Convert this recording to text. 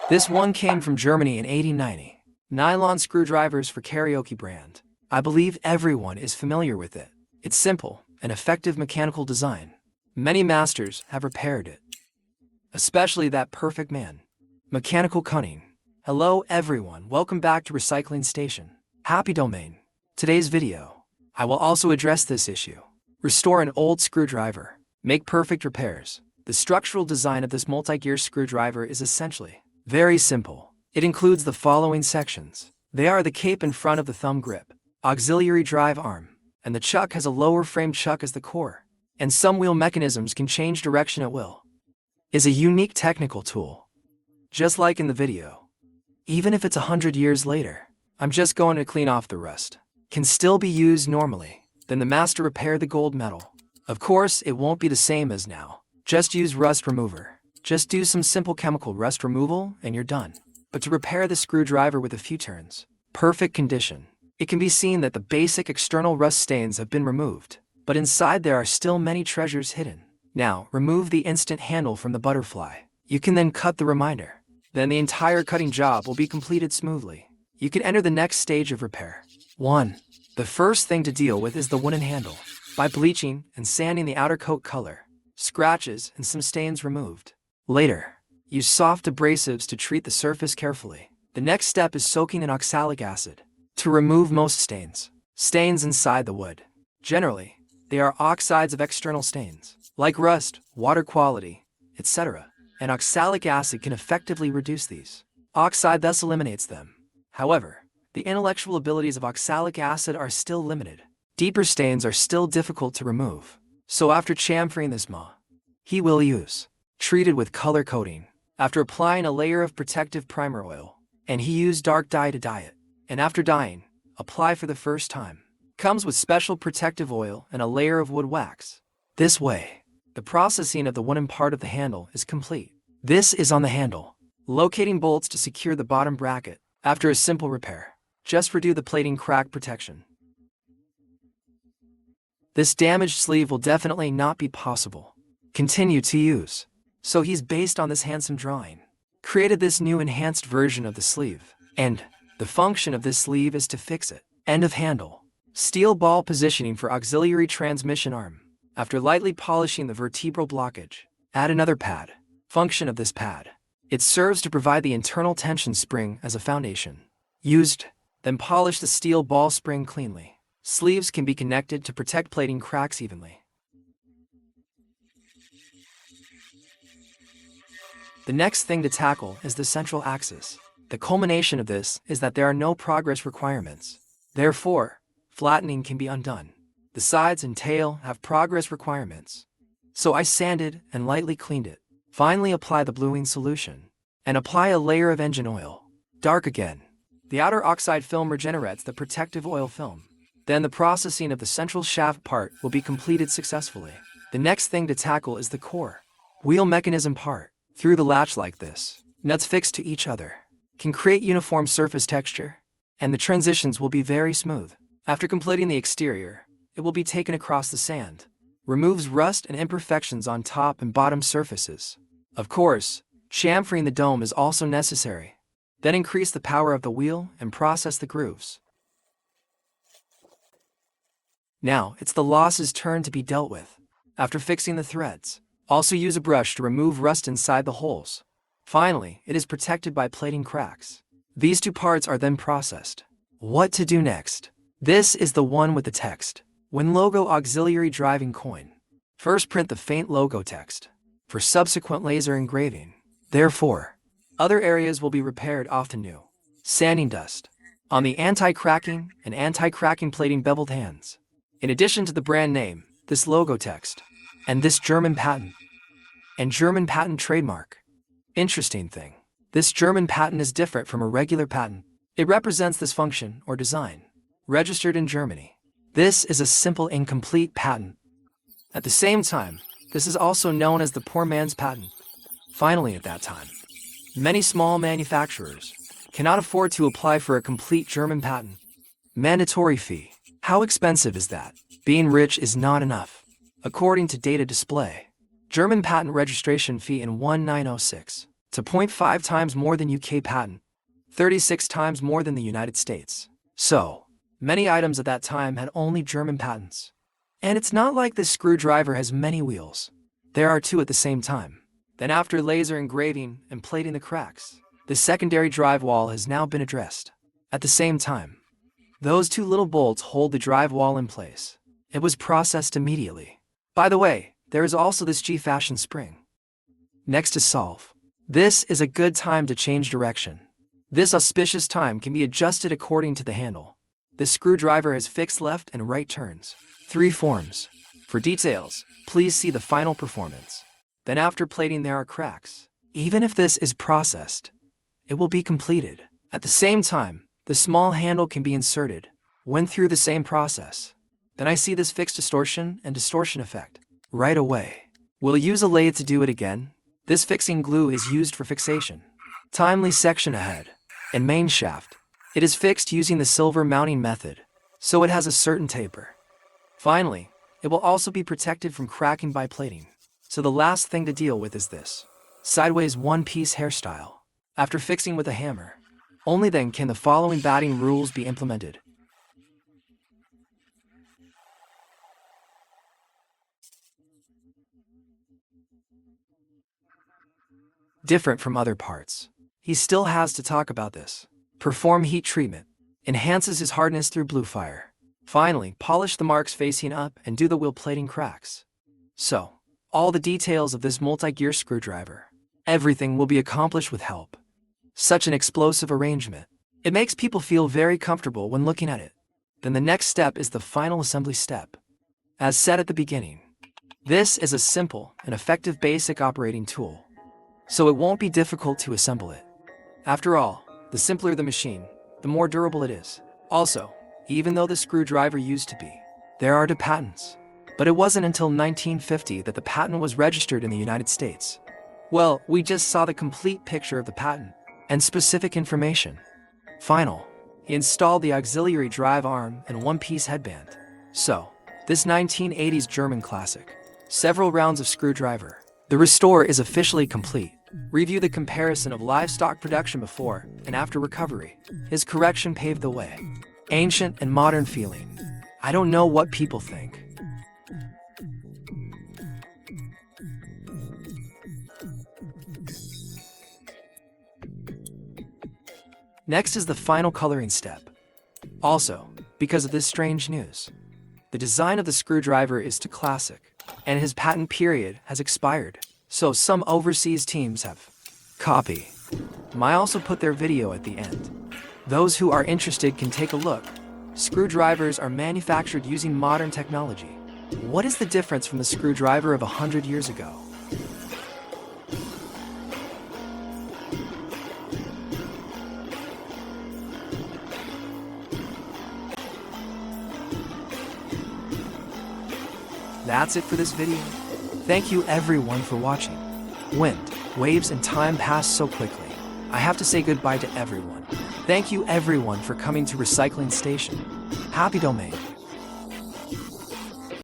This one came from Germany in 1890. Nylon screwdrivers for karaoke brand. I believe everyone is familiar with it. It's simple and effective mechanical design. Many masters have repaired it, especially that perfect man. Mechanical cunning. Hello everyone, welcome back to Recycling Station. Happy domain. Today's video, I will also address this issue. Restore an old screwdriver. Make perfect repairs. The structural design of this multi-gear screwdriver is essentially very simple. It includes the following sections. They are the cape in front of the thumb grip, auxiliary drive arm, and the chuck has a lower frame chuck as the core. And some wheel mechanisms can change direction at will. Is a unique technical tool. Just like in the video. Even if it's 100 years later, I'm just going to clean off the rust. Can still be used normally. Then the master repair the gold medal. Of course, it won't be the same as now. Just use rust remover. Just do some simple chemical rust removal and you're done. But to repair the screwdriver with a few turns, perfect condition, it can be seen that the basic external rust stains have been removed, but inside there are still many treasures hidden. Now, remove the instant handle from the butterfly. You can then cut the remainder. Then the entire cutting job will be completed smoothly. You can enter the next stage of repair. 1. The first thing to deal with is the wooden handle. By bleaching and sanding the outer coat color, scratches and some stains removed. Later, use soft abrasives to treat the surface carefully. The next step is soaking in oxalic acid to remove most stains. Stains inside the wood. Generally, they are oxides of external stains, like rust, water quality, etc. And oxalic acid can effectively reduce these. Oxide thus eliminates them. However, the intellectual abilities of oxalic acid are still limited. Deeper stains are still difficult to remove. So after chamfering this he will use treated with color coating. After applying a layer of protective primer oil, and he used dark dye to dye it. And after dyeing, apply for the first time. Comes with special protective oil and a layer of wood wax. This way, the processing of the wooden part of the handle is complete. This is on the handle. Locating bolts to secure the bottom bracket. After a simple repair, just redo the plating crack protection. This damaged sleeve will definitely not be possible. Continue to use. So he's based on this handsome drawing. Created this new enhanced version of the sleeve. And the function of this sleeve is to fix it. End of handle. Steel ball positioning for auxiliary transmission arm. After lightly polishing the vertebral blockage, add another pad. Function of this pad. It serves to provide the internal tension spring as a foundation. Used, then polish the steel ball spring cleanly. Sleeves can be connected to protect plating cracks evenly. The next thing to tackle is the central axis. The culmination of this is that there are no progress requirements. Therefore, flattening can be undone. The sides and tail have progress requirements. So I sanded and lightly cleaned it. Finally apply the bluing solution. And apply a layer of engine oil. Dark again. The outer oxide film regenerates the protective oil film. Then the processing of the central shaft part will be completed successfully. The next thing to tackle is the core. Wheel mechanism part. Through the latch like this, nuts fixed to each other can create uniform surface texture, and the transitions will be very smooth. After completing the exterior, it will be taken across the sand. Removes rust and imperfections on top and bottom surfaces. Of course, chamfering the dome is also necessary. Then increase the power of the wheel and process the grooves. Now, it's the loss's turn to be dealt with. After fixing the threads, also use a brush to remove rust inside the holes. Finally, it is protected by plating cracks. These two parts are then processed. What to do next? This is the one with the text. When logo auxiliary driving coin. First print the faint logo text. For subsequent laser engraving. Therefore, other areas will be repaired often new. Sanding dust. On the anti-cracking and anti-cracking plating beveled hands. In addition to the brand name, this logo text. And this German patent. And German patent trademark. Interesting thing. This German patent is different from a regular patent. It represents this function or design. Registered in Germany. This is a simple incomplete patent. At the same time, this is also known as the poor man's patent. Finally at that time, many small manufacturers cannot afford to apply for a complete German patent. Mandatory fee. How expensive is that? Being rich is not enough. According to data display, German patent registration fee in 1906, to 0.5 times more than UK patent, 36 times more than the United States. So, many items at that time had only German patents. And it's not like this screwdriver has many wheels. There are two at the same time. Then after laser engraving and plating the cracks, the secondary drive wall has now been addressed. At the same time, those two little bolts hold the drive wall in place. It was processed immediately. By the way, there is also this G-fashion spring. Next to solve. This is a good time to change direction. This auspicious time can be adjusted according to the handle. The screwdriver has fixed left and right turns. 3 forms. For details, please see the final performance. Then after plating there are cracks. Even if this is processed, it will be completed. At the same time, the small handle can be inserted. Went through the same process. Then I see this fixed distortion and distortion effect. Right away. We'll use a lathe to do it again. This fixing glue is used for fixation. Timely section ahead. And main shaft. It is fixed using the silver mounting method, so it has a certain taper. Finally, it will also be protected from cracking by plating. So the last thing to deal with is this sideways one-piece hairstyle. After fixing with a hammer, only then can the following batting rules be implemented. Different from other parts. He still has to talk about this. Perform heat treatment. Enhances his hardness through blue fire. Finally, polish the marks facing up and do the wheel plating cracks. So, all the details of this multi-gear screwdriver. Everything will be accomplished with help. Such an explosive arrangement. It makes people feel very comfortable when looking at it. Then the next step is the final assembly step. As said at the beginning, this is a simple and effective basic operating tool. So it won't be difficult to assemble it. After all, the simpler the machine, the more durable it is. Also, even though the screwdriver used to be, there are the patents. But it wasn't until 1950 that the patent was registered in the United States. Well, we just saw the complete picture of the patent and specific information. Final, he installed the auxiliary drive arm and one-piece headband. So, this 1980s German classic, several rounds of screwdriver. The restore is officially complete. Review the comparison of livestock production before and after recovery. His correction paved the way. Ancient and modern feeling. I don't know what people think. Next is the final coloring step. Also, because of this strange news, the design of the screwdriver is too classic, and his patent period has expired. So some overseas teams have copy. I also put their video at the end. Those who are interested can take a look. Screwdrivers are manufactured using modern technology. What is the difference from the screwdriver of 100 years ago? That's it for this video. Thank you everyone for watching. Wind, waves, and time pass so quickly. I have to say goodbye to everyone. Thank you everyone for coming to Recycling Station. Happy domain.